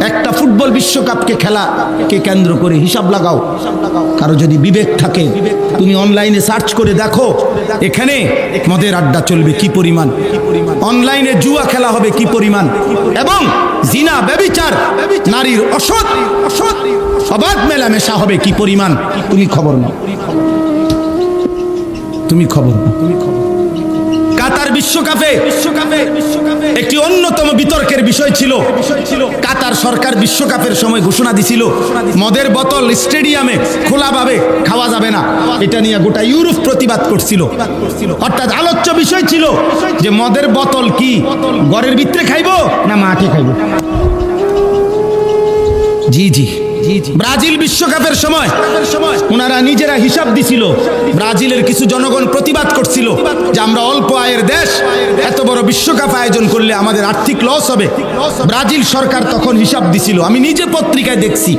একটা ফুটবল বিশ্বকাপকে খেলাকে কেন্দ্র করে হিসাব লাগাও। কারো যদি বিবেক থাকে তুমি অনলাইনে সার্চ করে দেখো এখানে মদের আড্ডা চলবে কি পরিমাণ, অনলাইনে জুয়া খেলা হবে কি পরিমাণ, এবং জিনা ব্যভিচার নারীর অসৎ অবাধ মেলামেশা হবে কি পরিমাণ। তুমি খবর নাও, তুমি খবর নাও। কাতার বিশ্বকাপে একটি অন্যতম বিতর্কের বিষয় ছিল। কাতার সরকার বিশ্বকাপের সময় ঘোষণা দিছিল মদের বোতল স্টেডিয়ামে খোলাভাবে খাওয়া যাবে না। এটা নিয়ে গোটা ইউরোপ প্রতিবাদ করছিল। অর্থাৎ আলোচ্য বিষয় ছিল যে মদের বোতল কি ঘরের ভিতরে খাইবো না মাঠে খাইবো। জি জি, ব্রাজিল বিশ্বকাপের সময় ওনারা নিজেরা হিসাব দিছিল। ব্রাজিলের কিছু জনগণ প্রতিবাদ করছিল যে আমরা অল্প আয়ের দেশ, এত বড় বিশ্বকাপ আয়োজন করলে আমাদের আর্থিক লস হবে। ব্রাজিল সরকার তখন হিসাব দিছিল, আমি নিজে পত্রিকায় দেখছি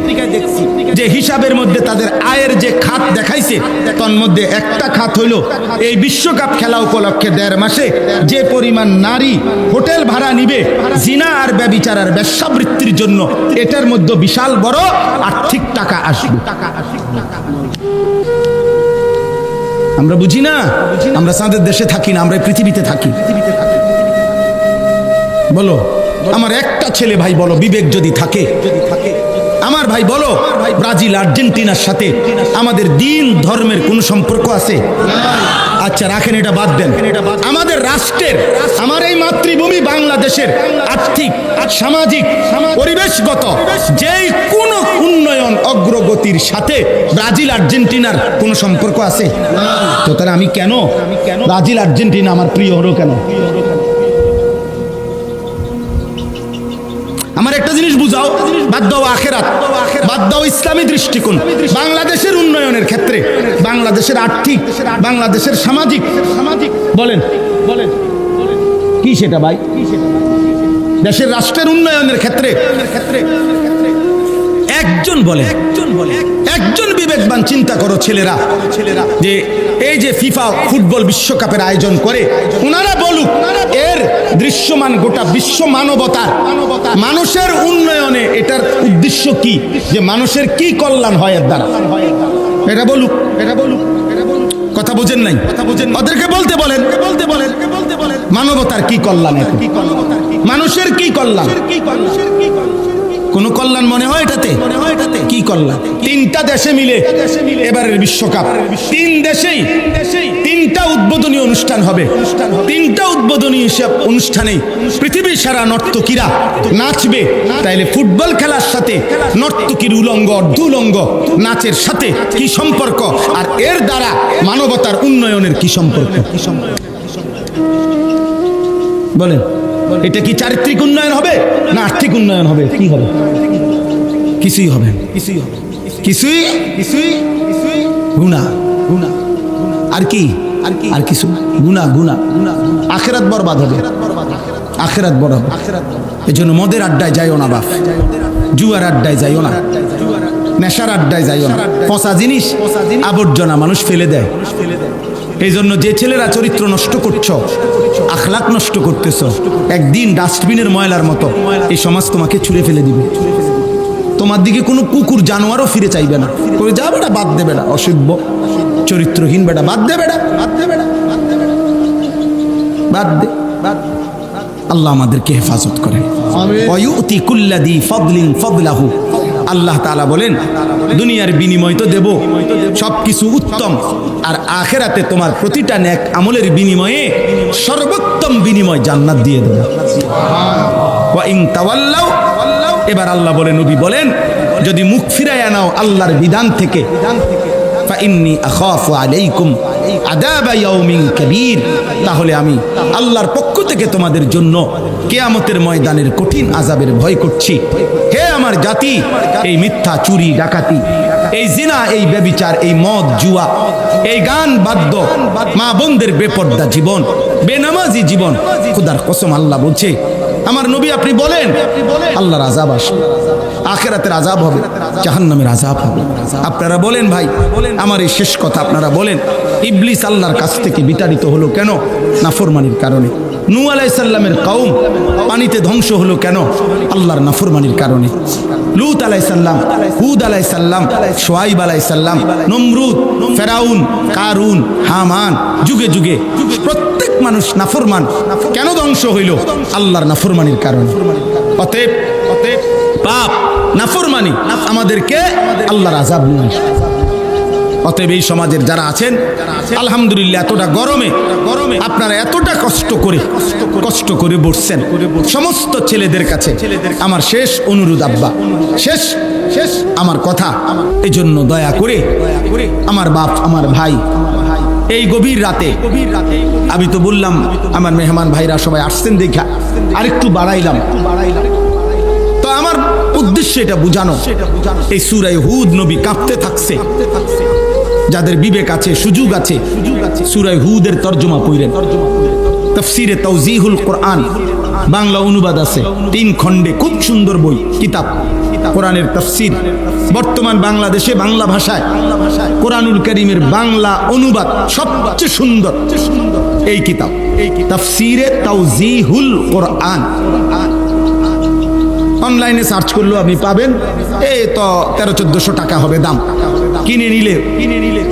যে হিসাবের মধ্যে তাদের আয়ের যে খাত দেখাইছে তার মধ্যে একটা খাত হইল এই বিশ্বকাপ খেলা উপলক্ষে 1.5 মাসে যে পরিমাণ নারী হোটেল ভাড়া নিবে জিনা আর ব্যভিচার আর বেশ্যাবৃত্তির জন্য, এটার মধ্যে বিশাল বড় আর্থিক টাকা আসবে। আমরা বুঝি না, আমরা চাঁদের দেশে থাকি না, আমরা পৃথিবীতে থাকি। বলো আমার একটা ছেলে ভাই, বলো বিবেক যদি থাকে আমার ভাই, বলো ব্রাজিল আর্জেন্টিনার সাথে আমাদের দিন ধর্মের কোন সম্পর্ক আছে? আচ্ছা রাখেন, এটা বাদ দেন। আমাদের রাষ্ট্রের, আমার এই মাতৃভূমি বাংলাদেশের আর্থিক সামাজিক পরিবেশগত যেই কোন উন্নয়ন অগ্রগতির সাথে ব্রাজিল আর্জেন্টিনার কোন সম্পর্ক আছে? তো তাহলে আমি কেন ব্রাজিল আর্জেন্টিনা আমার প্রিয় হলো কেন? আমার একটা জিনিস বুঝাও, বাদ দাও আখেরাত, বাদ দাও ইসলামী দৃষ্টিকোণ। বাংলাদেশের উন্নয়নের ক্ষেত্রে, বাংলাদেশের আর্থিক, বাংলাদেশের সামাজিক বলেন কি সেটা ভাই? দেশের রাষ্ট্রের উন্নয়নের ক্ষেত্রে একজন বিবেকবান চিন্তা করো ছেলেরা, যে এই যে ফিফা ফুটবল বিশ্বকাপের আয়োজন করে ওনারা বলুক এর দৃশ্যমান গোটা বিশ্ব মানবতার মানুষের উন্নয়নে এটার উদ্দেশ্য কি, যে মানুষের কি কল্যাণ হয় এর দ্বারা, এটা বলুক। কথা বুঝেন নাই? ওদেরকে বলতে বলেন মানবতার কি কল্যাণ, মানুষের কি কল্যাণ? কোন কল্যাণ মনে হয় এটাতে? কি কল্যাণ? 3টা দেশে মিলে এবারের বিশ্বকাপ, 3 দেশেই 3টা উদ্বোধনী অনুষ্ঠান হবে। 3টা উদ্বোধনী অনুষ্ঠানে পৃথিবীর সারা নর্তকীরা নাচবে। তাইলে ফুটবল খেলার সাথে নর্তকীর উলঙ্গ অর্ধুলঙ্গ নাচের সাথে কি সম্পর্ক, আর এর দ্বারা মানবতার উন্নয়নের কি সম্পর্ক? বলেন, এটা কি চারিত্রিক উন্নয়ন হবে না আর্থিক উন্নয়ন হবে? কি হবে? কিছুই হবে, কিছুই গুনাহ। আর কি? আর কিছু গুনাহ। আখিরাত বরবাদ হবে, আখিরাত বড় হবে। এজন্য মদের আড্ডায় যাইও না বাপ, জুয়ার আড্ডায় যাইও না, নেশার আড্ডায় যাইও না। পচা জিনিস আবর্জনা মানুষ ফেলে দেয়। এই জন্য যে ছেলেরা চরিত্র নষ্ট করছো, আখলাক নষ্ট করতেছো, একদিন ডাস্টবিনের ময়লার মতো এই সমাজ তোমাকে ছুঁড়ে ফেলে দিবে। তোমার দিকে কোনো কুকুর জানোয়ারও ফিরে চাইবে না, করে যা বেটা, বাদ দেবে না, অসভ্য চরিত্রহীন বেটা, বাদ দেবে না, বাদ দে। আল্লাহ আমাদেরকে হেফাজত করেন। ওয়ায়ুতি কুল্লাযী ফাদলিন ফাদলাহু। আল্লাহ তাআলা বলেন দুনিয়ার বিনিময় তো দেব সবকিছু উত্তম, আর আখিরাতে তোমার প্রতিটা নেক আমলের বিনিময়ে সর্বোত্তম বিনিময় জান্নাত দিয়ে দেব। ওয়া ইন তাওয়াল্লাউ, এবার আল্লাহ বলেন, নবী বলেন যদি মুখ ফিরায় নাও আল্লাহর বিধান থেকে, ফা ইন্নী আখাফু আলাইকুম আযাবা ইয়াউমিন কাবীর, তাহলে আমি আল্লাহর পক্ষ থেকে তোমাদের জন্য কিয়ামতের ময়দানের কঠিন আযাবের ভয় করছি। হে আমার জাতি, এই মিথ্যা, চুরি, ডাকাতি, এই জিনা, এই ব্যভিচার, এই মদ, জুয়া, এই গান বাদ্য, মা বোনদের বেপর্দা জীবন, বেনামাজি জীবন, খোদার কসম আল্লাহ বলছে, আমার নবী আপনি বলেন আল্লাহর আযাব আসবে, আখিরাতের আযাব হবে, জাহান্নামের আযাব হবে। আপনারা বলেন ভাই, আমার এই শেষ কথা আপনারা বলেন, ইবলিস আল্লাহর কাছ থেকে বিতাড়িত হলো কেন? নাফরমানির কারণে। নূহ আলাইহিস সালামের কওম পানিতে ধ্বংস হলো কেন? আল্লাহর নাফরমানির কারণে। লূত আলাইহিস সালাম, হুদ আলাইহিস সালাম, শুআয়ব আলাইহিস সালাম, নমরুদ, ফেরাউন, কারুন, হামান, যুগে যুগে প্রত্যেক মানুষ নাফরমান। কেন ধ্বংস হইল? আল্লাহর নাফরমানির কারণে। অতএব পাপ নাফরমানি আমাদেরকে আল্লাহর আযাব নয়। অতএব এই সমাজের যারা আছেন, আলহামদুলিল্লাহ, এতটা গরমে আপনারা এতটা কষ্ট করে বসছেন। সমস্ত ছেলেদের কাছে আমার শেষ অনুরোধ, আব্বা, শেষ আমার কথা, এই জন্য দয়া করে আমার বাপ, আমার ভাই, এই গভীর রাতে আমি তো বললাম আমার মেহমান ভাইরা সবাই আসছেন দেখা আরেকটু বাড়াইলাম। তো আমার উদ্দেশ্য এটা বুঝানো, এই সূরা হুদ নবী কাঁপতে থাকছে। যাদের বিবেক আছে, সুযোগ আছে, সূরা হুদের তরজমা পড়েন। তাফসিরে তাওজিহুল কোরআন বাংলা অনুবাদ আছে 3 খণ্ডে, খুব সুন্দর বই, কিতাব, কোরআনের তাফসির। বর্তমান বাংলাদেশে বাংলা ভাষায় কোরআনুল কারীমের বাংলা অনুবাদ সবচেয়ে সুন্দর এই কিতাব, তাফসিরে তাওজিহুল কোরআন। অনলাইনে সার্চ করলেও আপনি পাবেন। এই তো 1300-1400 টাকা হবে দাম। কিনে নিলে,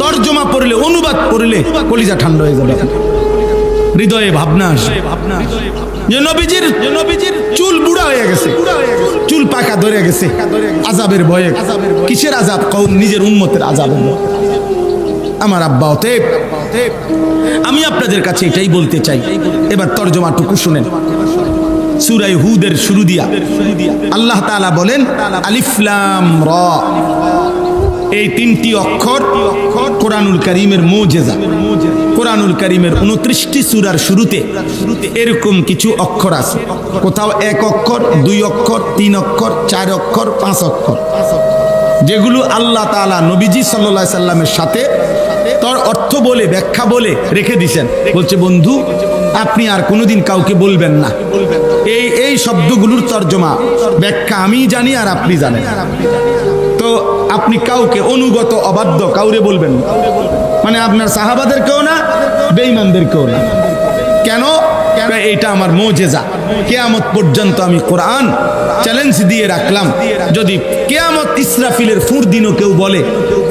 তরজমা পড়লে, অনুবাদ পড়লে কলিজা ঠান্ডা হয়ে যাবে, হৃদয়ে ভাবনা আসবে যে নবীজির চুল বুড়া হয়ে গেছে, চুল পাকা ধরে গেছে আযাবের ভয়ে। কিসের আযাব? কওম নিজের উম্মতের আযাব। আমার আব্বা, অতএব আমি আপনাদের কাছে এটাই বলতে চাই। এবার তরজমাটুকু শুনেন। সূরা হুদের শুরু দিয়া আল্লাহ তাআলা বলেন আলিফ লাম রা। এই 3টি অক্ষর কোরআনুল কারীমের মুজিজা। কোরআনুল কারীমের 29টি সূরার শুরুতে এরকম কিছু অক্ষর আছে। কোথাও 1 অক্ষর, 2 অক্ষর, 3 অক্ষর, 4 অক্ষর, 5 অক্ষর, যেগুলো আল্লাহ তাআলা নবীজি সাল্লাল্লাহু আলাইহি সাল্লামের সাথে তার অর্থ বলে, ব্যাখ্যা বলে রেখে দিয়েছেন। বলছে, বন্ধু, আপনি আর কোনোদিন কাউকে বলবেন না। এই শব্দগুলোর তরজমা ব্যাখ্যা আমি জানি আর আপনি জানেন। তো আপনি কাউকে, অনুগত অবাধ্য কাউরে বলবেন না, মানে আপনার সাহাবাদেরকেও না, বেঈমানদেরকেও না। কেন? এটা আমার মুজিজা। কিয়ামত পর্যন্ত আমি কোরআন চ্যালেঞ্জ দিয়ে রাখলাম, যদি কিয়ামত ইসরাফিলের ফুঁর দিনও কেউ বলে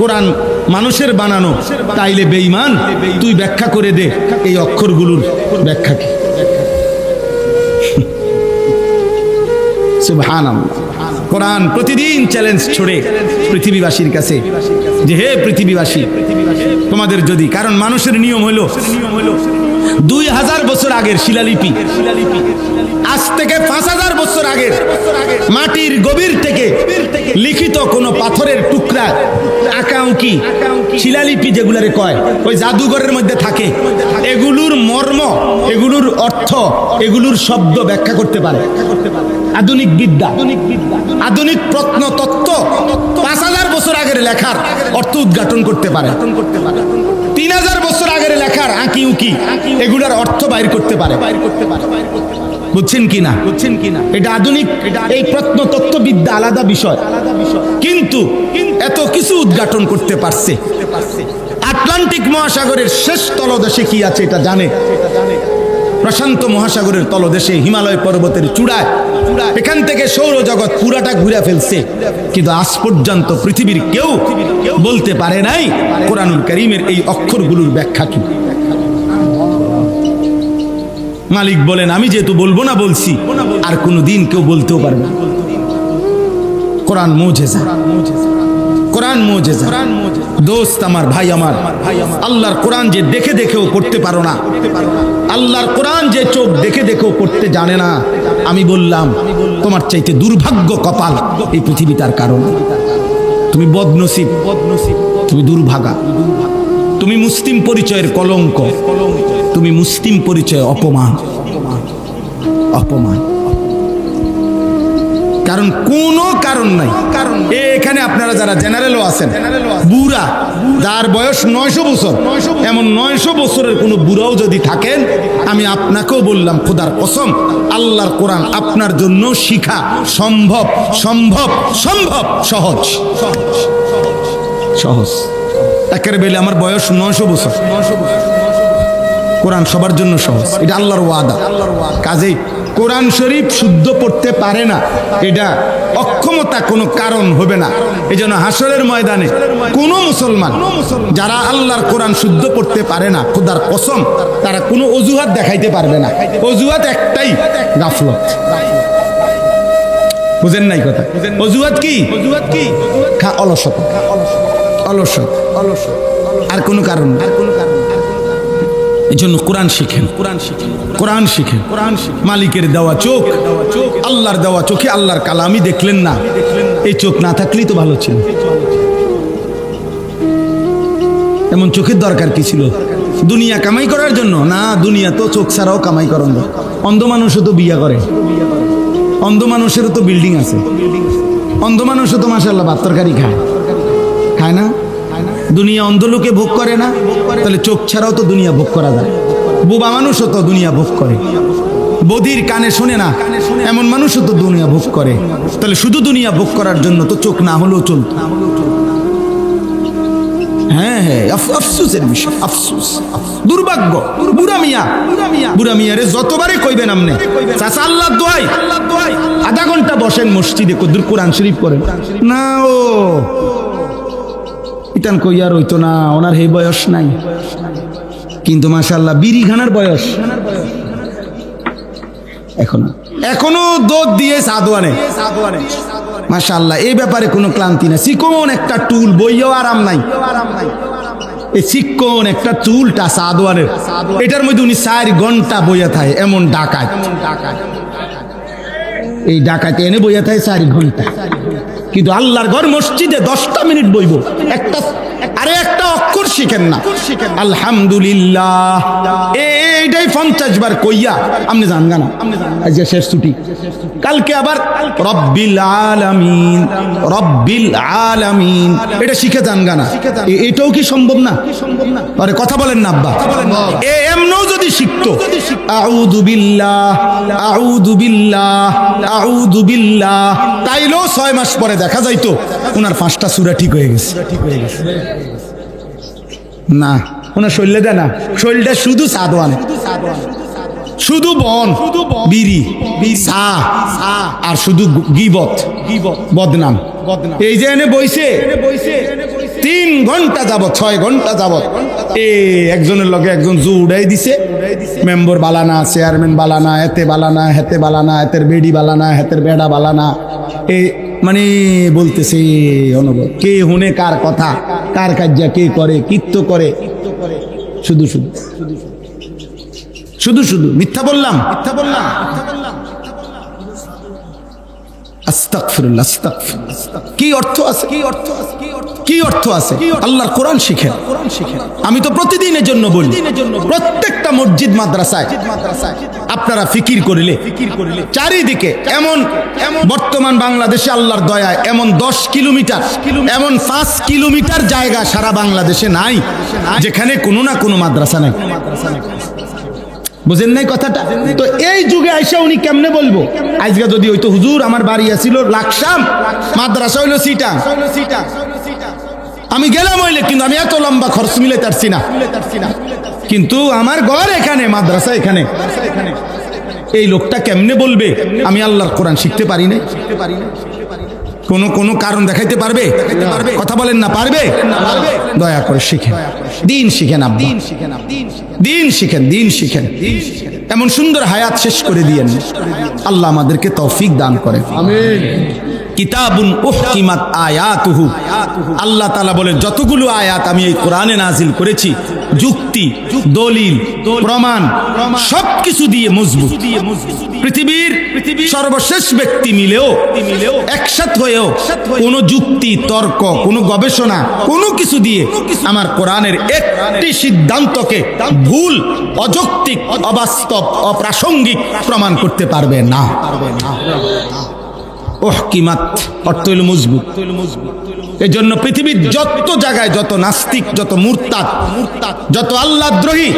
কোরআন মানুষের বানানো, তাইলে বেঈমান, তুই ব্যাখ্যা করে দে এই অক্ষরগুলোর ব্যাখ্যা কি। সুবহানাল্লাহ। কোরআন প্রতিদিন চ্যালেঞ্জ ছড়ে পৃথিবীবাসীর কাছে যে হে পৃথিবীবাসী, তোমাদের যদি, কারণ মানুষের নিয়ম হলো 2000 বছর আগের শিলালিপি, আজ থেকে 5000 বছর আগের মাটির গভীর থেকে লিখিত কোন পাথরের টুকরা, আঁকাউকি শিলালিপি যেগুলারে কয়, ওই জাদুঘরের মধ্যে থাকে, এগুলোর মর্ম, এগুলোর অর্থ, এগুলোর শব্দ ব্যাখ্যা করতে পারে আধুনিক বিদ্যা, আধুনিক প্রত্নতত্ত্ব 5000 বছর আগের লেখার অর্থ উদ্ঘাটন করতে পারে। 3000 বছর আগের লেখার আঁকি উকি এগুলার অর্থ বাইর করতে পারে। বুঝছেন কিনা? এটা আধুনিক, এই প্রত্নতত্ত্ব বিদ্যা আলাদা বিষয়, কিন্তু এত কিছু উদ্ঘাটন করতে পারছে। আটলান্টিক মহাসাগরের শেষ তলদেশে কি আছে এটা জানে। প্রশান্ত মহাসাগরের তলদেশে হিমালয় পর্বতের চূড়ায়, এখান থেকে সৌরজগৎ পুরাটা ঘুরে ফেলছে, কিন্তু আজ পর্যন্ত পৃথিবীর কেউ বলতে পারে নাই কোরআনুল কারীমের এই অক্ষরগুলোর ব্যাখ্যা কি। মালিক বলেন, আমি যেহেতু বলবো না বলছি, আর কোনোদিন কেউ বলতেও পারবে না। কোরআন মুজিজা, কোরআন মুজিজা। দোস্ত আমার, ভাই আমার, আল্লাহর কোরআন যে দেখে দেখেও পড়তে পারো না, আল্লাহর কোরআন যে চোখ দেখে দেখেও পড়তে জানে না, আমি বললাম তোমার চাইতে দুর্ভাগ্য কপাল এই পৃথিবীটার কারণ। তুমি বদনসিব, তুমি দুর্ভাগা, তুমি মুসলিম পরিচয়ের কলঙ্ক, তুমি মুসলিম পরিচয় অপমান, অপমান। কারণ কোনো কারণ নাই। এখানে আপনারা যারা জেনারেলও আছেন, বুড়া যার বয়স 900 বছর, এমন 900 বছরের কোনো বুড়াও যদি থাকেন, আমি আপনাকেও বললাম খোদার কসম, আল্লাহর কোরআন আপনার জন্য শিখা সম্ভব, সম্ভব, সম্ভব, সহজ, সহজ। একের বেলে আমার বয়স 900 বছর, কোরআন সবার জন্য সহজ, এটা আল্লাহর ওয়াদা। কাজেই কোরআন শরীফ শুদ্ধ পড়তে পারে না, এটা অক্ষমতা কোনো কারণ হবে না। এই জন্য হাসরের ময়দানে কোনো মুসলমান যারা আল্লাহর কোরআন শুদ্ধ পড়তে পারে না, খোদার কসম তারা কোনো অজুহাত দেখাইতে পারবে না। অজুহাত একটাই, গাফলত। বুঝেন নাই কথা? অজুহাত কি? অলসতা, অলসতা, আর কোনো কারণ না। এই জন্য কোরআন শিখেন, কোরআন শিখেন। মালিকের দেওয়া চোখ, আল্লাহর দেওয়া চোখে আল্লাহর কালামই দেখলেন না, এই চোখ না থাকলেই তো ভালো ছিল। এমন চোখের দরকার কি ছিল? দুনিয়া কামাই করার জন্য না, দুনিয়া তো চোখ ছাড়াও কামাই করেন। অন্ধ মানুষও তো বিয়া করে, অন্ধ মানুষেরও তো বিল্ডিং আছে, অন্ধ মানুষও তো মাশাআল্লাহ ভাত তরকারি খায়, খায় না? দুনিয়া অন্ধ লোকে ভোগ করে না, তাহলে চোখ ছাড়াও তো দুনিয়া ভোগ করা যায়। বোবা মানুষও তো দুনিয়া ভোগ করে, বধির কানে শোনে না এমন মানুষও তো দুনিয়া ভোগ করে। তাহলে শুধু দুনিয়া ভোগ করার জন্য তো চোখ না হলেও চলত। হ্যাঁ হ্যাঁ, আফসোসের বিষয়, আফসোস, দুর্ভাগ্য। বুড়া মিয়া, বুড়া মিয়ারে যতবারে কইবেন আমনে চাচা আল্লাহর দোয়াই আধা ঘন্টা বসেন মসজিদে, কদ্দুর কোরআন শরীফ পড়েন না, ও ইটান কইয়ার হইতো না, ওনার এই বয়স নাই, কিন্তু মাশাআল্লাহ বিড়িখানার বয়স এখনো দোদ দিয়ে সাদওয়ানে মাশাআল্লাহ। এই ব্যাপারে কোনো ক্লান্তি না। চিকন একটা টুল বইয়েও আরাম নাই, এই চিকন একটা চুলটা সাদওয়ানের, এটার মধ্যে উনি 4 ঘন্টা বইয়া থাকে। এমন ডাকাত, এই ডাকাতে এনে বইয়া থাকে 4 ঘন্টা, কিন্তু আল্লাহর ঘর মসজিদে 10টা মিনিট বইব, একটা অক্ষর শিখেন না। আলহামদুলিল্লাহ এইটাই 50 বার কইয়া আপনি জান গানা, আজ শেষ ছুটি, কালকে আবার রব্বিল আলামিন, রব্বিল আলামিন এটা শিখে যান গানা। এটাও কি সম্ভব না? আরে কথা বলেন না আব্বা। এমনও যদি শিখতো আউযু বিল্লাহ, আউযু বিল্লাহ, আউযু বিল্লাহ, তাইলেও 6 মাস পরে দেখা যাইতো ওনার 5টা সূরা ঠিক হয়ে গেছে। না, ওনার শরীরে দেয় না, শরীরটা শুধু সাদওয়ান, শুধু বন, বিড়ি, সা, আর শুধু গিবত, বদনাম। এই যে এনে বইছে 3 ঘন্টা যাবত, 6 ঘন্টা যাবত একজনের লগে একজন জু উড়াই দিছে। মেম্বার বালানা, চেয়ারম্যান বালানা, এতে বালানা, হেতে বালানা, এতের বেডি বালানা, হেতের বেড়া বালানা, এই মানে বলতেছে অনুভব, কে হুনে কার কথা, কার কার্যা কে করে, কীর্ত করে, শুধু শুধু শুধু শুধু মিথ্যা বললাম, মিথ্যা বললাম। আস্তাগফিরুল্লাহ, আস্তাগফিরুল্লাহ। কি অর্থ আছে? কি অর্থ আছে? আল্লাহর কোরআন শিখেন। আমি তো প্রতিদিনের জন্য বলি, প্রত্যেকটা মসজিদ মাদ্রাসায় আপনারা ফিকির করিলে চারিদিকে এমন বর্তমান বাংলাদেশে আল্লাহর দয়ায় এমন 10 কিলোমিটার, এমন 5 কিলোমিটার জায়গা সারা বাংলাদেশে নাই যেখানে কোনো না কোনো মাদ্রাসা নাই। বুঝেন নাই কথাটা? তো এই যুগে আইসা উনি কেমনে বলবো? আজকে যদি হইতো হুজুর আমার বাড়ি আসিল লাকসাম, মাদ্রাসা হইলো সিটাং, আমি গেলাম হইলে, কিন্তু আমি এত লম্বা খরচ মিলে পারছি না, কিন্তু আমার ঘর এখানে, মাদ্রাসা এখানে। এই লোকটা কেমনে বলবে আমি আল্লাহর কোরআন শিখতে পারি না? কোনো কারণ দেখাইতে পারবে? কথা বলেন না, পারবে? দয়া করে শিখেন, দিন শিখেন, দিন শিখেন, দিন শিখেন। এমন সুন্দর হায়াত শেষ করে দিয়েন, আল্লাহ আমাদেরকে তৌফিক দান করেন। আমিন। কিতাবুন উহকিমাত আয়াতুহু, আল্লাহ তাআলা বলেন যতগুলো আয়াত আমি এই কোরআনে নাজিল করেছি, যুক্তি, দলিল, প্রমাণ সবকিছু দিয়ে মজবুত। পৃথিবীর সর্বশেষ ব্যক্তি মিলেও একসাথে হয়েও কোন যুক্তি, তর্ক, কোন গবেষণা, কোনো কিছু দিয়ে আমার কোরআনের একটি সিদ্ধান্তকে ভুল, অযৌক্তিক, অবাস্তব, অপ্রাসঙ্গিক প্রমাণ করতে পারবে না। উহকিমাত অর্থ হলো মজবুত। এই জন্য পৃথিবীর যত জায়গায় যত নাস্তিক, যত মুরতাদ, যত আল্লাহদ্রোহী,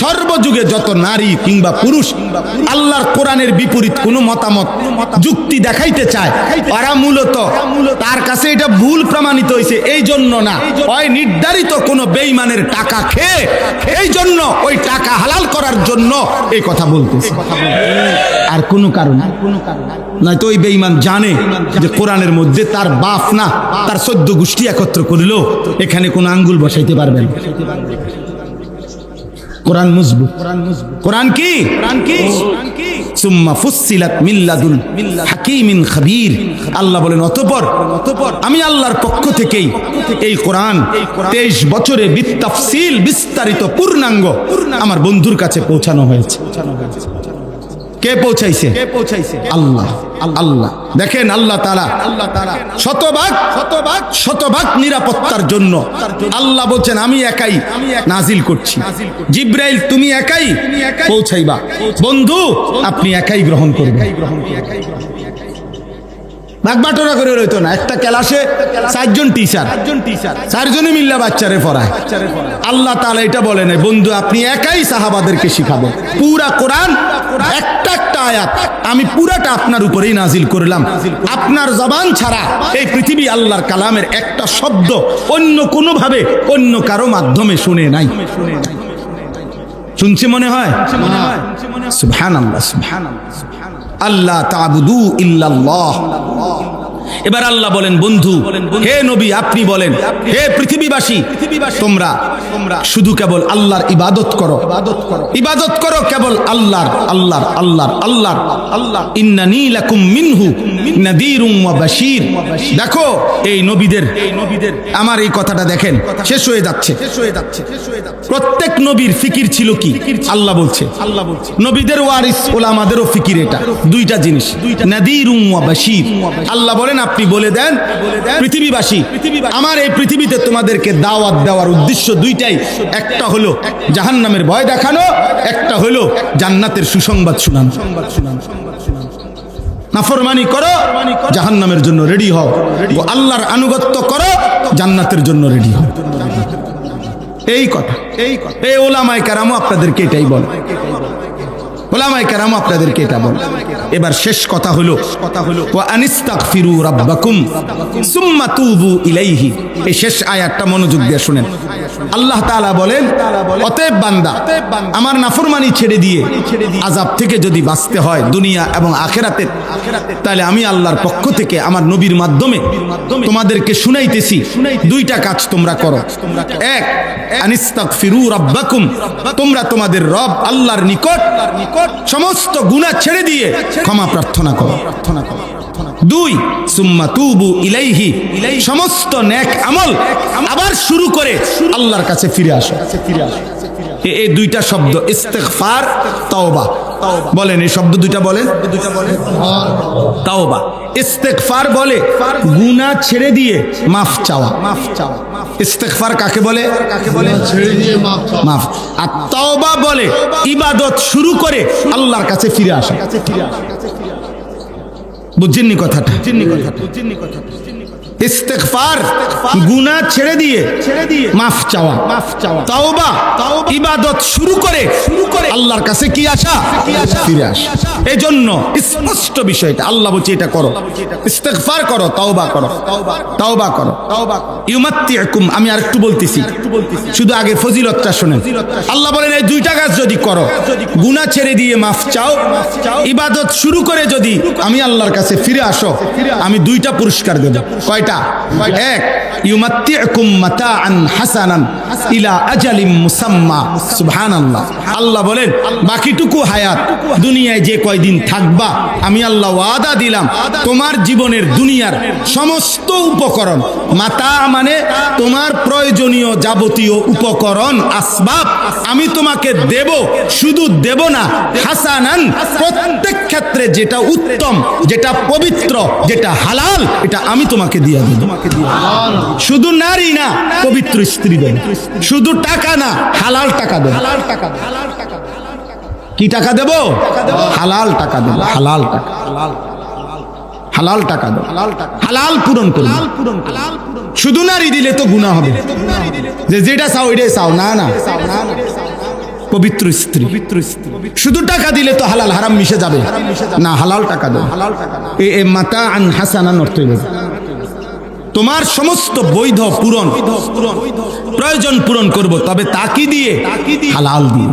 সর্বযুগে যত নারী কিংবা পুরুষ আল্লাহর কোরআনের বিপরীত কোনো মতামত যুক্তি দেখাইতে চায়, ওরা মূলত তার কাছে এটা ভুল প্রমাণিত হয়েছে এই জন্য না, ওই নির্ধারিত কোনো বেঈমানের টাকা খেয়ে এই জন্য ওই টাকা হালাল করার জন্য এই কথা বলতেছে, আর কোনো কারণ নয়তো ওই বেঈমান জানে যে কোরআনের মধ্যে তার বাপ না তার 14 গোষ্ঠী একত্র করিল এখানে কোনো আঙ্গুল বসাইতে পারবেন। কোরআন মজবুত। কোরআন কি? সুম্মা ফুসসিলাত মিন লাদুন হাকীমিন খাবীর। আল্লাহ বলেন অতঃপর আমি আল্লাহর পক্ষ থেকেই এই কোরআন 23 বছরে বিতাফসিল বিস্তারিত পূর্ণাঙ্গ আমার বন্ধুর কাছে পৌঁছানো হয়েছে। কে পৌঁছাইছে? আল্লাহ। আল্লাহ দেখেন, আল্লাহ তাআলা শতভাগ নিরাপত্তার জন্য আল্লাহ বলছেন আমি একাই নাজিল করছি। জিব্রাইল তুমি একাই পৌঁছাইবা, বন্ধু আপনি একাই গ্রহণ করবেন। বাগবাটোরা করে রইতো না, একটা ক্লাসে 4 জন টিচার, 4 জনে মিল্লা বাচ্চারে পড়ায়। আল্লাহ তাআলা এটা বলে নাই বন্ধু আপনি একাই সাহাবাদেরকে শিখাবেন। পুরা কোরআন একটা একটা আয়াত আমি পুরাটা আপনার উপরেই নাজিল করলাম। আপনার জবান ছাড়া এই পৃথিবী আল্লাহর কালামের একটা শব্দ অন্য কোনো ভাবে অন্য কারো মাধ্যমে শুনে নাই। শুনছে মনে হয়? সুবহানাল্লাহ, সুবহানাল্লাহ। আল্লাহ তা'বুদু ইল্লাল্লাহ। এবার আল্লাহ বলেন বন্ধু হে নবী আপনি বলেন হে পৃথিবীবাসী তোমরা শুধু কেবল আল্লাহর ইবাদত করো কেবল আল্লাহর। ইন্নানী লাকুম মিনহু নাযীরুম ওয়া বাশীর। দেখো এই নবীদের আমার এই কথাটা দেখেন শেষ হয়ে যাচ্ছে। প্রত্যেক নবীর ফিকির ছিল কি? আল্লাহ বলছে নবীদের ওয়ারিস ওলামাদেরও ফিকির এটা, দুইটা জিনিস, নাযীরুম ওয়া বাশীর। আল্লাহ বলেন আপনি বলে দেন পৃথিবীবাসী আমার এই পৃথিবীতে তোমাদেরকে দাওয়াত দেওয়ার উদ্দেশ্য দুইটাই, একটা হলো জাহান্নামের ভয় দেখানো, একটা হলো জান্নাতের সুসংবাদ শোনানো। নাফরমানি করো জাহান্নামের জন্য রেডি হও, আল্লাহর আনুগত্য করো জান্নাতের জন্য রেডি হও। এই কথা এই ওলামায়ে কেরামও আপনাদেরকে এটাই বলে, ওলামায়ে কেরাম আপনাদেরকে এটা বলে। এবার শেষ কথা হলো ওয়া আনিস্তাগফিরু রাব্বাকুম সুম্মা তুবু ইলাইহি। এই শেষ আয়াতটা মনোযোগ দিয়ে শুনেন। আল্লাহ তাআলা বলেন অতএব বান্দা আমার নাফরমানি ছেড়ে দিয়ে আযাব থেকে যদি বাঁচতে হয় দুনিয়া এবং আখিরাতে, তাহলে আমি আল্লাহর পক্ষ থেকে আমার নবীর মাধ্যমে তোমাদেরকে শুনাইতেছি দুইটা কাজ তোমরা করো। এক, আনিস্তাগফিরু রাব্বাকুম, তোমরা তোমাদের রব আল্লাহর নিকট সমস্ত গুনাহ ছেড়ে দিয়ে ক্ষমা প্রার্থনা করো। 2, সুম্মা তুবু ইলাইহি, সমস্ত নেক আমল আবার শুরু করে আল্লাহর কাছে ফিরে আসো। এই দুইটা শব্দ ইস্তিগফার, তাওবা। বলেন এই শব্দ দুইটা বলেন। তাওবা ইস্তিগফার বলে গুনাহ ছেড়ে দিয়ে মাফ চাওয়া। ইস্তিগফার কাকে বলে? ছেড়ে দিয়ে মাফ। আর তাওবা বলে ইবাদত শুরু করে আল্লাহর কাছে ফিরে আসা। বুঝছেননি কথাটা? ইস্তিগফার গুনাহ ছেড়ে দিয়ে মাফ চাওয়া, তাওবা ইবাদত শুরু করে আল্লাহর কাছে কি আসা? ফিরে আসা। এজন্য স্পষ্ট বিষয়টা আল্লাহ বলছে এটা করো, ইস্তিগফার করো, তাওবা করো। ইউমাত্তিউকুম, আমি আরেকটু বলতেছি, শুধু আগে ফজিলতটা শুনেন। আল্লাহ বলেন এই দুইটা কাজ যদি করো, গুনাহ ছেড়ে দিয়ে মাফ চাও, ইবাদত শুরু করে যদি আমি আল্লাহর কাছে ফিরে আসো, আমি দুইটা পুরস্কার দেব। কয়টা? এক, ইউমাত্তিউকুম মাতাআন হাসানান ইলা আজালিম মুসাম্মা। সুবহানাল্লাহ। আল্লাহ বলেন বাকিটুকু হায়াত দুনিয়ায় যে কয়দিন থাকবা আমি আল্লাহ ওয়াদা দিলাম তোমার জীবনের দুনিয়ার সমস্ত উপকরণ, মাতা মানে তোমার প্রয়োজনীয় যাবতীয় উপকরণ আসবাব আমি তোমাকে দেব। শুধু দেব না, হাসানান, প্রত্যেক ক্ষেত্রে যেটা উত্তম, যেটা পবিত্র, যেটা হালাল, এটা আমি তোমাকে দিয়ে দেব। শুধু নারী না, পবিত্র স্ত্রী দেব। শুধু টাকা না, হালাল টাকা দেব। কি টাকা দেব? হালাল টাকা দেব। হালাল টাকা। হালাল টাকা দাও, হালাল পূরণ করো। শুধু নারী দিলে তো গুনাহ হবে, যে যেটা চাও ওইটাই চাও, না না। পবিত্র স্ত্রী, শুধু টাকা দিলে তো হালাল হারাম মিশে যাবে না, হালাল টাকা দাও। এ মাতা আন হাসানান অর্থ হইল তোমার সমস্ত বৈধ পূরণ, প্রয়োজন পূরণ করব, তবে তা কি দিয়ে? হালাল দিয়ে।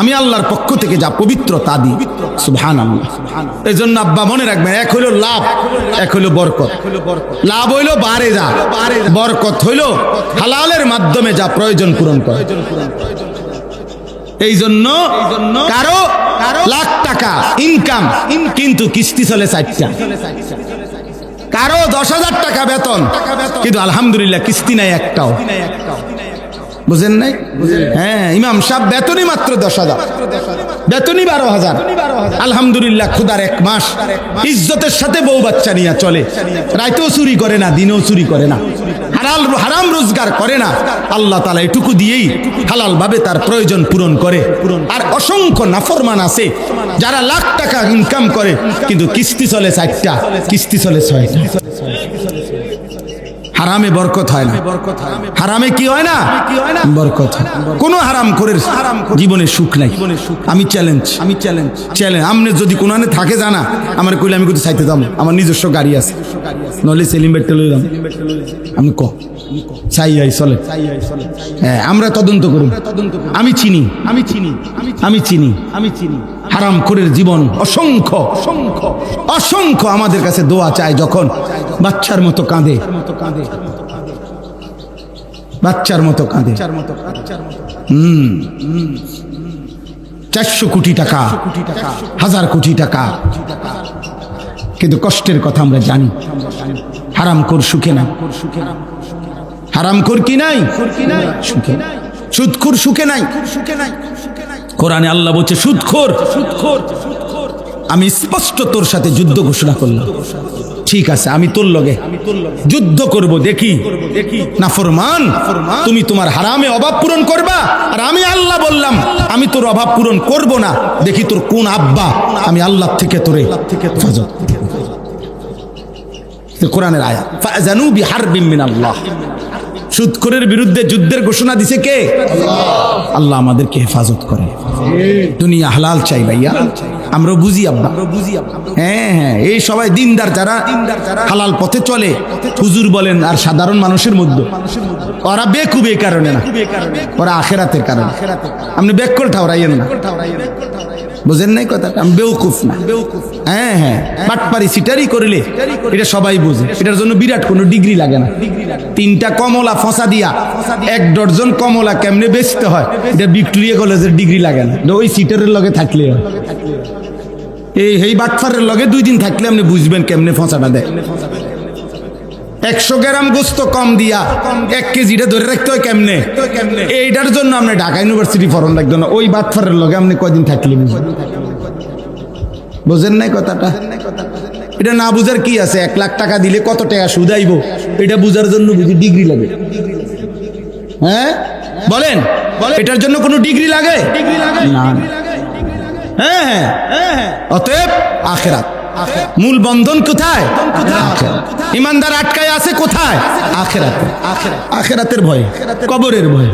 আমি আল্লাহর পক্ষ থেকে যা পবিত্র তা দিই। সুবহানাল্লাহ। এই জন্য আব্বা মনে রাখবেন, এক হইল লাভ, এক হইল বরকত। লাভ হইল বারে যা, বরকত হইল হালালের মাধ্যমে যা প্রয়োজন পূরণ করে। এই জন্য কারো লাখ টাকা ইনকাম কিন্তু কিস্তি চলে 4টা, কারো 10,000 টাকা বেতন কিন্তু আলহামদুলিল্লাহ কিস্তি নাই একটাও। বুঝেন নাই? হ্যাঁ, ইমাম সাহেব বেতনই মাত্র 10,000, বেতনই 12,000। আলহামদুলিল্লাহ খুদার 1 মাস ইজ্জতের সাথে বউ বাচ্চা নিয়ে চলে, রাতেও চুরি করে না, দিনেও চুরি করে না, হারাম রোজগার করে না। আল্লাহ তাআলা এটুকু দিয়েই হালাল ভাবে তার প্রয়োজন পূরণ করে। আর অসংখ্য নাফরমান আছে যারা লাখ টাকা ইনকাম করে কিন্তু কিস্তি চলে 4টা, কিস্তি চলে 6টা। হারামে বরকত হয় না। হারামে কি হয় না? বরকত। কোন হারাম করে জীবনে সুখ নাই। আমি চ্যালেঞ্জ, আপনি যদি কোন থাকে জানা আমার কইলে আমি কোথাও চাইতে যাবো, আমার নিজস্ব গাড়ি আছে, নলে সেলিম বেটে লইলাম, আমি চাই চলে। হ্যাঁ, আমরা তদন্ত করুন। আমি চিনি হারাম করে জীবন অসংখ্য অসংখ্য আমাদের কাছে দোয়া চায়, যখন বাচ্চার মতো কাঁদে, বাচ্চার মতো কাঁদে। 400 কোটি টাকা, 1000 কোটি টাকা, কিন্তু কষ্টের কথা আমরা জানি। হারাম কর সুখে না, হারাম কর কি নাই, সুদখোর সুখে নাই। কোরআনে আল্লাহ বলছে সুদখোর, আমি স্পষ্ট তোর সাথে যুদ্ধ ঘোষণা করলাম। ঠিক আছে, আমি তোর লগে যুদ্ধ করব, দেখি নাফরমান তুমি তোমার হারামে অভাব পূরণ করবা, আর আমি আল্লাহ বললাম আমি তোর অভাব পূরণ করব না, দেখি তোর কোন আব্বা আমি আল্লাহ থেকে তোরে হেফাজত। কোরআনের আয়াত, ফাযানু বিহারবিন মিনাল্লাহ। সুদখোরের বিরুদ্ধে যুদ্ধের ঘোষণা দিছে কে? আল্লাহ আমাদেরকে হেফাজত করে। দুনিয়া হালাল চাই ভাইয়া, আমরা বুঝি আব্বা। হ্যাঁ হ্যাঁ, এই সবাই দিনদার যারা হালাল পথে চলে, হুজুর বলেন আর সাধারণ মানুষের মধ্যে, ওরা বেকুব এই কারণে না, ওরা আখেরাতের কারণে। আপনি বেকল ঠাউরাইয়েন না, বুঝেন নাই কথাটা? আমি বেউকুফ না। হ্যাঁ হ্যাঁ, বাটপারি সিটারি করিলে এটা সবাই বুঝে, এটার জন্য বিরাট কোনো ডিগ্রি লাগে না। 3টা কমলা ফসা দিয়া 1 ডজন কমলা কেমনে বেচতে হয়, এটা ভিক্টোরিয়া কলেজের ডিগ্রি লাগে না, ওই সিটারের লগে থাকলে হয়। এই বাটফারের লগে 2 দিন থাকলে আপনি বুঝবেন কেমনে ফসাটা দেয়। 100 গ্রাম গোস্ত কম দিয়া 1 কেজিটা ধরে রাখতে হয় কেমনে, এইটার জন্য আপনি ঢাকা ইউনিভার্সিটি ফরম লাগতো না, ওই বাটফারের লগে আপনি কয়দিন থাকলে বুঝেন নাই কথাটা? এটা না বুঝার কি আছে? 1 লাখ টাকা দিলে কত টাকা সুদ আইব, এটা বুঝার জন্য বুঝি ডিগ্রি লাগে? হ্যাঁ বলেন, এটার জন্য কোনো ডিগ্রি লাগে না। হ্যাঁ হ্যাঁ, অতএব আখিরাত মূল বন্ধন কোথায়? ইমানদার আটকায় আছে কোথায়? আখিরাতে। আখিরাতের ভয়, কবরের ভয়,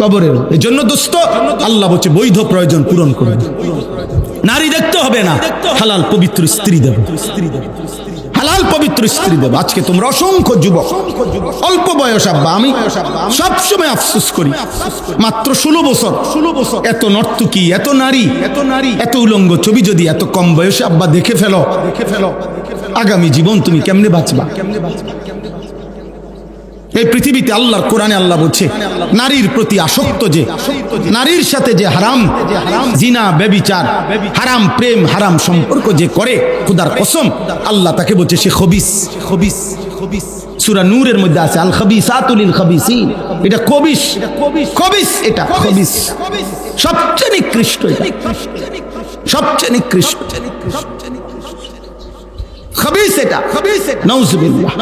কবরের। এই জন্য দোস্ত আল্লাহ বলছে বৈধ প্রয়োজন পূরণ করুন। নারী দেখতে হবে না, হালাল পবিত্র স্ত্রী দেব, হালাল পবিত্র স্ত্রী দেব। আজকে তোমরা অসংখ্য যুবক, অল্প বয়স আব্বা, আমি সবসময় আফসোস করি, মাত্র 16 বছর, এত নর্তকী, এত নারী, এত উলঙ্গ ছবি যদি এত কম বয়সে আব্বা দেখে ফেলো, আগামী জীবন তুমি কেমনে বাঁচবা? এই পৃথিবীতে আল্লাহর কোরআনে আল্লাহ বলছে নারীর প্রতি আসক্ত, যে নারীর সাথে যে হারাম জিনা, ব্যভিচার, হারাম প্রেম, হারাম সম্পর্ক যে করে, খোদার কসম আল্লাহ তাকে বলছে সে খবিস। সূরা নূরের মধ্যে আছে আল খাবিসাতু লিল খাবিসিন, এটা খবিস, খবিস, এটা খবিস, সবচেয়ে নিকৃষ্ট, এটা সবচেয়ে নিকৃষ্ট খবিস, এটা নাউজুবিল্লাহ।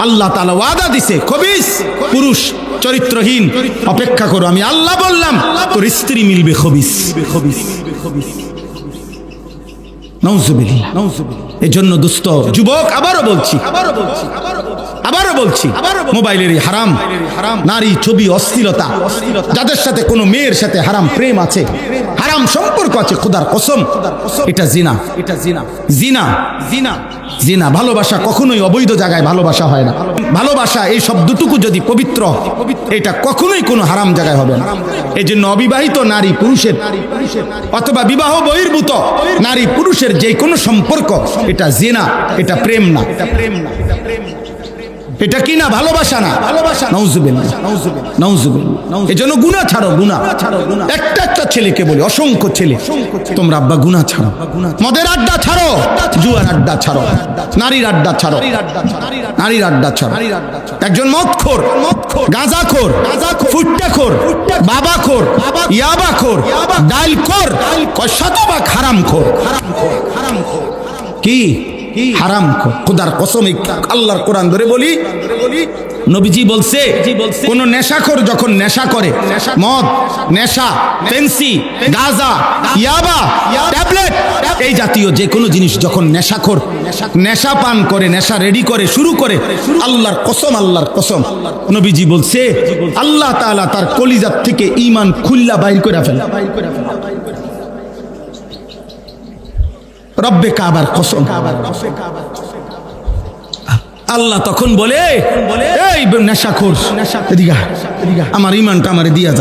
আল্লাহ তাআলা ওয়াদা দিছে খবিস পুরুষ চরিত্রহীন অপেক্ষা করো, আমি আল্লাহ বললাম তোর স্ত্রী মিলবে খবিস। নাউজুবিল্লাহ। এজন্য দোস্ত যুবক, আবারও বলছি মোবাইলের এই হারাম নারী ছবি অশ্লীলতা, যাদের সাথে কোনো মেয়ের সাথে হারাম প্রেম আছে, হারাম সম্পর্ক আছে, খোদার কসম এটা জিনা। জিনা। ভালোবাসা কখনোই অবৈধ জায়গায় ভালোবাসা হয় না। ভালোবাসা এই শব্দটুকু যদি পবিত্র, এটা কখনোই কোনো হারাম জায়গায় হবে না। এই জন্য অবিবাহিত নারী পুরুষের অথবা বিবাহ বহির্ভূত নারী পুরুষের যে কোনো সম্পর্ক এটা জিনা, এটা প্রেম না। এটা কি না? ভালোবাসা না। নাউজুবিল্লাহ। এজন্য গুনাহ ছাড়ো, গুনাহ। একটা ছেলেকে বলি, অসংখ্য ছেলে, তোমরা আব্বা গুনাহ ছাড়ো, মদের আড্ডা ছাড়ো, জুয়ার আড্ডা ছাড়ো, নারীর আড্ডা ছাড়ো, একজন মদখোর, গাঁজাখোর, ফুট্টাখোর, বাবাখোর, ইয়াবাখোর, ডালখোর, শতভাগ হারামখোর। কি হারাম খোদার কসম, আল্লাহর কোরআন ধরে বলি, নবীজি বলছে কোন নেশাখোর যখন নেশা করে, মদ, নেশা, পেন্সি, গাঁজা, ইয়াবা, ট্যাবলেট, এই জাতীয় যে কোনো জিনিস যখন নেশাখোর নেশা পান করে, নেশা রেডি করে, শুরু করে, আল্লাহর কসম নবীজি বলছে আল্লাহ তাআলা তার কলিজার থেকে ঈমান খুল্লা বাইর করে ফেলে। রব্বে কাবার কসম। আল্লাহ তখন বলে, এই নেশাখোর, এদিকে আমার ঈমানটা আমারে দিয়া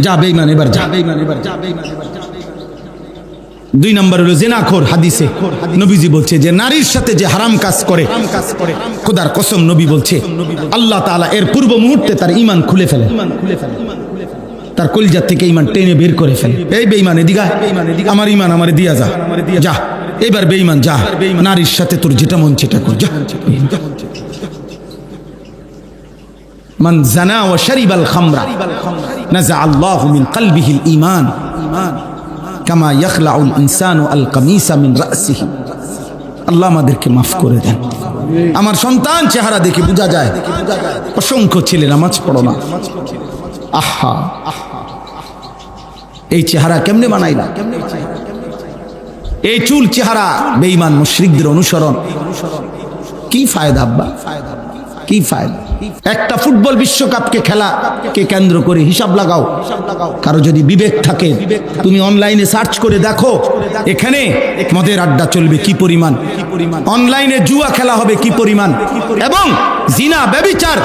যা বেঈমান, এবার যা। 2 নম্বর হলো জিনাখোর। হাদিসে নবীজি বলছে যে নারীর সাথে যে হারাম কাজ করে, খোদার কসম নবী বলছে আল্লাহ তাআলা এর পূর্ব মুহূর্তে তার ঈমান খুলে ফেলে, তার কলিজা থেকে ঈমান টেনে বের করে ফেলে। এই বেঈমান, এদিকে আমার ঈমান আমারে দিয়া যা। এবার বেঈমান যা, নারীর সাথে তোর যেটা মন সেটা কর, যা। মান জানা ওয়া শারিবাল খামরা নাযা আল্লাহু মিন কলবিহিল ঈমান কামা ইয়াখলাউল ইনসানু আল কামিসা মিন রাসিহি। আল্লাহ আমাদেরকে মাফ করে দেন। আমার সন্তান চেহারা দেখে বোঝা যায়, অসংখ্য ছেলে নামাজ পড়ো না। আহা, এই চেহারা কেমনে বানাইলা? এই চুল চেহারা বেঈমান মুশরিকদের অনুসরণ। কি ফায়দা আব্বা, কি ফায়দা? একটা ফুটবল বিশ্বকাপকে খেলাকে কেন্দ্র করে হিসাব লাগাও। কারো যদি বিবেক থাকে, তুমি অনলাইনে সার্চ করে দেখো এখানে মদের আড্ডা চলবে কি পরিমাণ, অনলাইনে জুয়া খেলা হবে কি পরিমাণ, এবং জিনা, ব্যভিচার,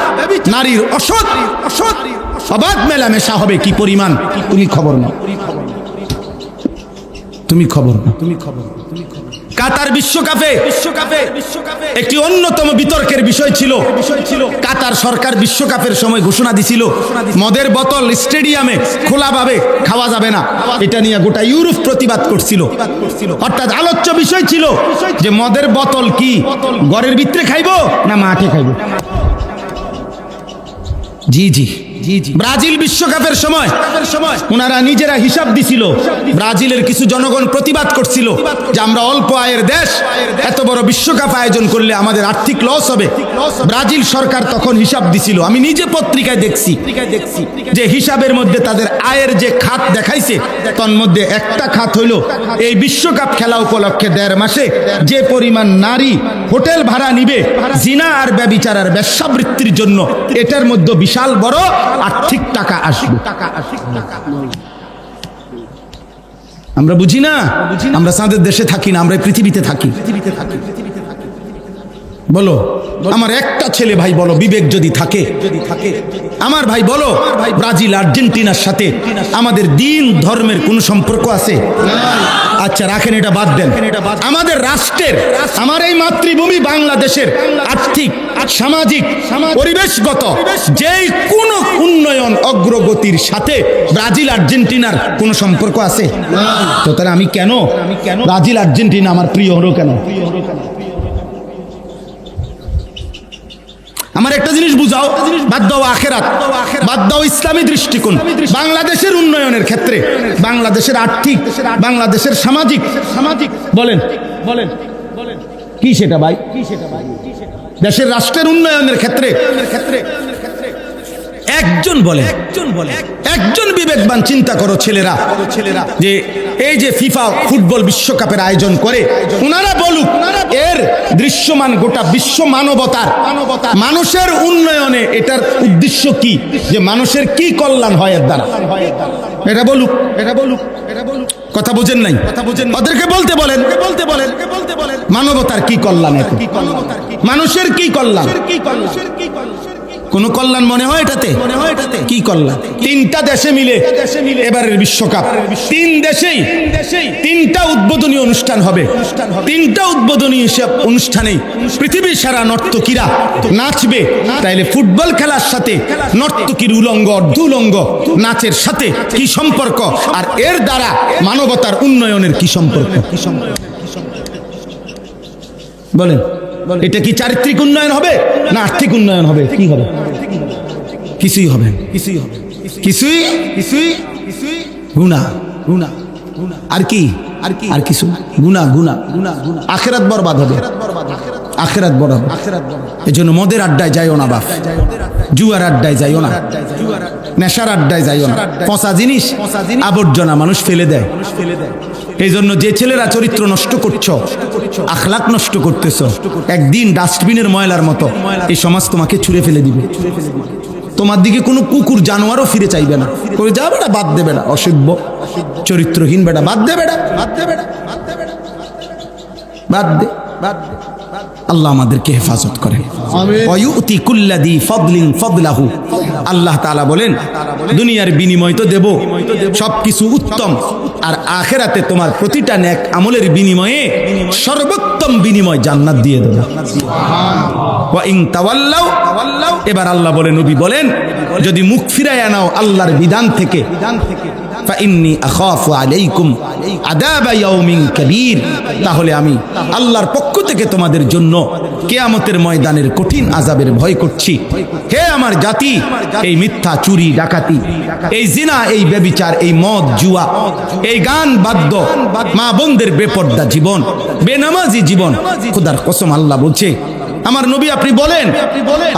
নারীর অসৎ অবাধ মেলামেশা হবে কি পরিমাণ। তুমি খবর নাও। কাতার বিশ্বকাপে একটি অন্যতম বিতর্কের বিষয় ছিল। কাতার সরকার বিশ্বকাপের সময় ঘোষণা দিছিল মদের বোতল স্টেডিয়ামে খোলাভাবে খাওয়া যাবে না। এটা নিয়ে গোটা ইউরোপ প্রতিবাদ করছিল। অর্থাৎ আলোচ্য বিষয় ছিল যে মদের বোতল কি ঘরের ভিতরে খাইবো না মাঠে খাইবো। জি ব্রাজিল বিশ্বকাপের সময় ওনারা নিজেরা হিসাব দিছিল। ব্রাজিলের কিছু জনগণ প্রতিবাদ করছিল যে আমরা অল্প আয়ের দেশ, এত বড় বিশ্বকাপ আয়োজন করলে আমাদের আর্থিক লস হবে। ব্রাজিল সরকার তখন হিসাব দিছিল। আমি নিজে পত্রিকায় দেখছি যে হিসাবের মধ্যে তাদের আয়ের যে খাত দেখাইছে, তার মধ্যে একটা খাত হইল এই বিশ্বকাপ খেলা উপলক্ষে 1.5 মাসে যে পরিমাণ নারী হোটেল ভাড়া নিবে জিনা আর ব্যভিচার আর বেশ্যাবৃত্তির জন্য, এটার মধ্যে বিশাল বড় আর্থিক টাকা আসবে। আমরা বুঝি না, আমরা চাঁদের দেশে থাকি না, আমরা পৃথিবীতে থাকি। বলো আমার একটা ছেলে ভাই, বলো বিবেক যদি থাকে আমার ভাই, বলো ব্রাজিল আর্জেন্টিনার সাথে আমাদের দিন ধর্মের কোন সম্পর্ক আছে? আচ্ছা রাখেন, এটা বাদ দেন। আমাদের রাষ্ট্রের, আমার এই মাতৃভূমি বাংলাদেশের আর্থিক, সামাজিক, পরিবেশগত যেই কোন উন্নয়ন অগ্রগতির সাথে ব্রাজিল আর্জেন্টিনার কোন সম্পর্ক আছে? তো তাহলে আমি কেন ব্রাজিল আর্জেন্টিনা আমার প্রিয় হলো কেন? আমার একটা জিনিস বুঝাও, বাদ দাও আখেরাত, বাদ দাও ইসলামী দৃষ্টিকোণ। বাংলাদেশের উন্নয়নের ক্ষেত্রে, বাংলাদেশের আর্থিক, বাংলাদেশের সামাজিক বলেন কি সেটা ভাই? দেশের রাষ্ট্রের উন্নয়নের ক্ষেত্রে একজন বলে, একজন বিবেকবান চিন্তা করো ছেলেরা, যে এই যে ফিফা ফুটবল বিশ্বকাপের আয়োজন করে, ওনারা বলুক এর দৃশ্যমান গোটা বিশ্ব মানবতার মানুষের উন্নয়নে এটার উদ্দেশ্য কি, যে মানুষের কি কল্যাণ হয় এর দ্বারা, এটা বলুক, এটা বলুক, এটা বলুক। কথা বুঝেন নাই? ওদেরকে বলতে বলেন, মানবতার কি কল্যাণ, মানুষের কি কল্যাণ, কোন কল্যাণ মনে হয় এটাতে? কি কল্যাণ? তিনটা দেশে মিলে এবারের বিশ্বকাপ, তিন দেশেই তিনটা উদ্বোধনী অনুষ্ঠান হবে। তিনটা উদ্বোধনী অনুষ্ঠানেই পৃথিবীর সারা নর্তকীরা নাচবে। তাইলে ফুটবল খেলার সাথে নর্তকীর উলঙ্গ অর্ধুলঙ্গ নাচের সাথে কি সম্পর্ক, আর এর দ্বারা মানবতার উন্নয়নের কি সম্পর্ক? বলেন, এটা কি চারিত্রিক উন্নয়ন হবে না আর্থিক উন্নয়ন হবে? কি হবে? কিছুই হবে, কিছুই গুনাহ, আর কি, আর কিছু গুনাহ, আখিরাত বরবাদ হবে, আখিরাত বরবাদ। এজন্য মদের আড্ডায় যাইও না বাপ, জুয়ার আড্ডায় যাইও না, নেশার আড্ডায় যাইও না। পচা জিনিস, আবর্জনা মানুষ ফেলে দেয়। এই জন্য যে ছেলেরা চরিত্র নষ্ট করছো, আখলাক নষ্ট করতেছো, একদিন ডাস্টবিনের ময়লার মতো এই সমাজ তোমাকে ছুঁড়ে ফেলে দিবে। তোমার দিকে কোনো কুকুর জানোয়ারও ফিরে চাইবে না, করে যা বেটা, বাদ দে বেটা, অসভ্য চরিত্রহীন বেটা, বাদ দে বেটা, বাদ দে বেটা, বাদ দে, বাদ দে। আল্লাহ আমাদেরকে হেফাজত করেন। ওয়ায়ুতি কুল্লাযী ফাদলিন ফাদলাহু। আল্লাহ তাআলা বলেন, দুনিয়ার বিনিময় তো দেব সবকিছু উত্তম, আর আখিরাতে তোমার প্রতিটা নেক আমলের বিনিময়ে সর্বোত্তম বিনিময় জান্নাত দিয়ে দেব। ওয়া ইন তাওয়াল্লাউ, এবার আল্লাহ বলেন, নবী বলেন, যদি মুখ ফিরায় নাও আল্লাহর বিধান থেকে, ফাইন্নী আখাফু আলাইকুম আযাবা ইয়াউমিন কাবীর, তাহলে আমি আল্লাহর পক্ষ থেকে তোমাদের জন্য কিয়ামতের ময়দানের কঠিন আযাবের ভয় করছি। হে আমার জাতি, এই মিথ্যা, চুরি, ডাকাতি, এই জিনা, এই ব্যভিচার, এই মদ, জুয়া, এই গান বাদ্য, মা বোনদের বেপর্দা জীবন, বেনামাজি জীবন, খোদার কসম আল্লাহ বলছে, আমার নবী আপনি বলেন,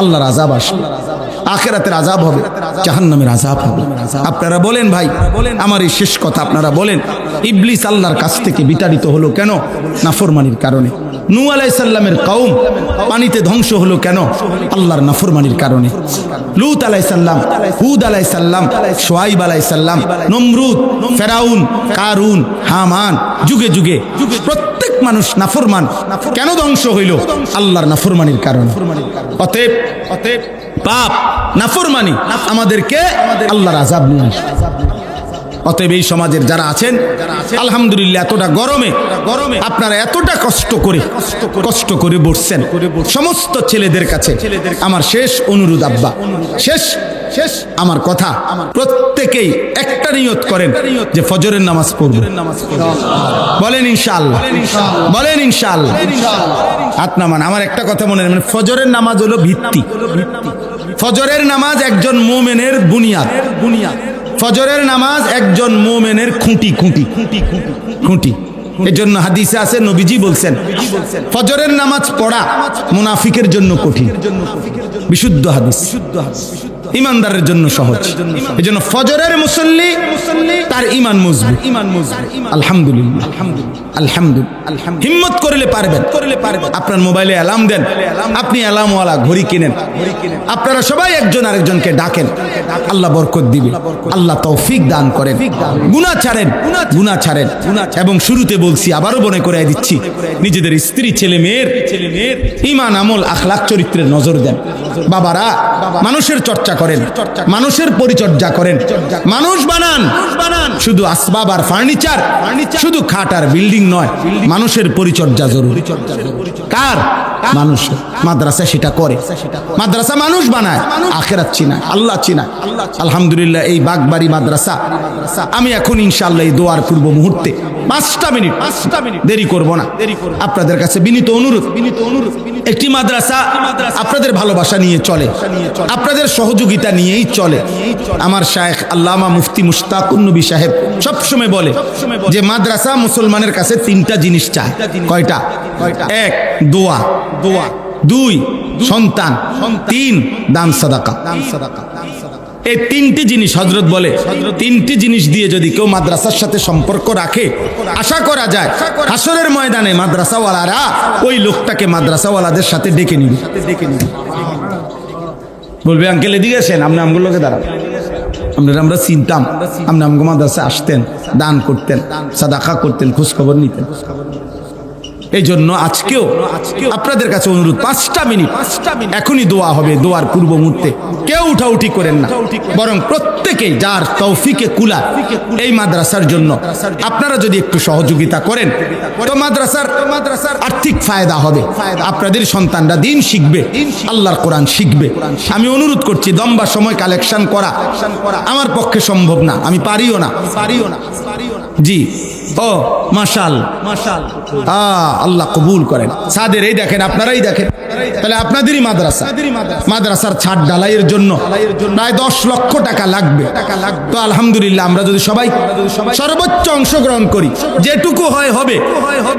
আল্লাহর আযাব আসবে, আখিরাতের আযাব হবে, জাহান্নামের আযাব হবে। আপনারা বলেন ভাই, আমার এই শেষ কথা, আপনারা বলেন, ইবলিস আল্লাহর কাছ থেকে বিতাড়িত হলো কেন? নাফরমানির কারণে। নূহ আলাইহিস সালামের কওম পানিতে ধ্বংস হলো কেন? আল্লাহর নাফরমানির কারণে। লূত আলাইহিস সালাম, হুদ আলাইহিস সালাম, শুআয়ব আলাইহিস সালাম, নমরুদ, ফেরাউন, কারুন, হামান, যুগে যুগে প্রত্যেক মানুষ নাফরমান কেন ধ্বংস হইল? আল্লাহর নাফরমানির কারণে। অতএব পাপ, নাফরমানি আমাদেরকে আল্লাহর আযাব নিয়ে আসে। অতএব এই সমাজের যারা আছেন, আলহামদুলিল্লাহ, এতটা গরমে আপনারা এতটা কষ্ট করে বসছেন, সমস্ত ছেলেদের কাছে আমার শেষ অনুরোধ, আব্বা, শেষ আমার কথা, প্রত্যেকেই একটা নিয়ত করেন যে ফজরের নামাজ পড়ব। বলেন ইনশাআল্লাহ, বলেন ইনশাআল্লাহ। হাত নামান। আমার একটা কথা মনে রাখবেন, ফজরের নামাজ হলো ভিত্তি, ফজরের নামাজ একজন মুমিনের বুনিয়াদ, ফজরের নামাজ একজন মুমিনের খুঁটি। এর জন্য হাদিসে আছে, নবীজি বলছেন, ফজরের নামাজ পড়া মুনাফিকের জন্য কঠিন। বিশুদ্ধ হাদিস, ইমানদারের জন্য সহজ। এজন্য ফজরের মুসল্লি তার ঈমান মজবুত। আলহামদুলিল্লাহ, আলহামদুলিল্লাহ। হিম্মত করলে পারবেন। আপনার মোবাইলে অ্যালার্ম দেন, আপনি অ্যালার্মওয়ালা ঘড়ি কিনেন, আপনারা সবাই একজন আরেকজনকে ডাকেন, আল্লাহ বরকত দিবে, আল্লাহ তৌফিক দান করেন। গুনাহ ছাড়েন। এবং শুরুতে বলছি, আবারও মনে করিয়ে দিচ্ছি, নিজেদের স্ত্রী, ছেলে মেয়ের ঈমান, আমল, আখলাক, চরিত্রের নজর দেন। বাবারা মানুষের চর্চা করেন, মানুষের পরিচর্যা করেন, মানুষ বানান। শুধু আসবাব আর ফার্নিচার, শুধু খাট আর বিল্ডিং নয়, মানুষের পরিচর্যা জরুরি। কার? মানুষের। মাদ্রাসা সেটা করে, মাদ্রাসা মানুষ বানায়, আখিরাত চিনায়, আল্লাহ চিনায়। আলহামদুলিল্লাহ, এই বাগবাড়ি মাদ্রাসা, আমি এখন ইনশাআল্লাহ এই দোয়ার পূর্ব মুহূর্তে 5টা মিনিট দেরি করব না, আপনাদের কাছে বিনীত অনুরোধ, একটি মাদ্রাসা আপনাদের ভালোবাসা নিয়ে চলে, আপনাদের সহযোগিতা নিয়েই চলে। আমার শায়েখ আল্লামা মুফতি মুশতাকুন নবী সাহেব সবসময় বলে যে মাদ্রাসা মুসলমানের কাছে 3টা জিনিস চায়। কয়টা? 1 দোয়া, 2 সন্তান, 3 দান সাদাকা। এই তিনটি জিনিস হযরত বলে, তিনটি জিনিস দিয়ে যদি কেউ মাদ্রাসার সাথে সম্পর্ক রাখে, আশা করা যায় হাসরের ময়দানে মাদ্রাসাওয়ালারা ওই লোকটাকে মাদ্রাসাওয়ালাদের সাথে ডেকে নিবে। বলবে আঙ্কেল এদিকে আসেন, আপনি আমগুলোকে দাঁড়ান, আমরা চিনতাম, আপনি আমগো মাদ্রাসায় আসতেন, দান করতেন, সাদাকা করতেন, খোঁজখবর নিতেন। এই জন্য আজকেও আপনাদের কাছে অনুরোধ, 5টা মিনিট এখনই দোয়া হবে। দোয়ার পূর্ব মুহূর্তে কেউ উঠাউঠি করেন না, বরং প্রত্যেকেই যার তৌফিকে কুলা এই মাদ্রাসার জন্য আপনারা যদি একটু সহযোগিতা করেন তো মাদ্রাসার আর্থিক ফায়দা হবে, আপনাদের সন্তানরা দিন শিখবে, আল্লাহর কোরআন শিখবে। আমি অনুরোধ করছি, লম্বা সময় কালেকশন করা আমার পক্ষে সম্ভব না, আমি পারিও না। জি, ও মাশাআল্লাহ, আল্লাহ কবুল করেন। সাদের এই দেখেন, আপনারাই দেখেন, তাহলে আপনাদেরই মাদ্রাসার ছাদ ঢালাইয়ের জন্য প্রায় 10 লক্ষ টাকা লাগবে। তো আলহামদুলিল্লাহ, আমরা যদি সবাই সর্বোচ্চ অংশগ্রহণ করি, যেটুকু হয় হবে,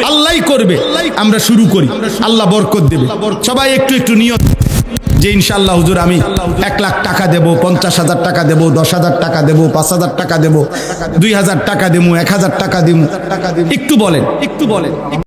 আল্লাহই করবে। আমরা শুরু করি, আল্লাহ বরকত দেবে। সবাই একটু একটু নিয়ত যে ইনশাআল্লাহ হুজুর আমি 1 লাখ টাকা দেবো, 50,000 টাকা দেবো, 10,000 টাকা দেবো, 5,000 টাকা দেবো, 2,000 টাকা দেবো, 1,000 টাকা দেবো, একটু বলেন।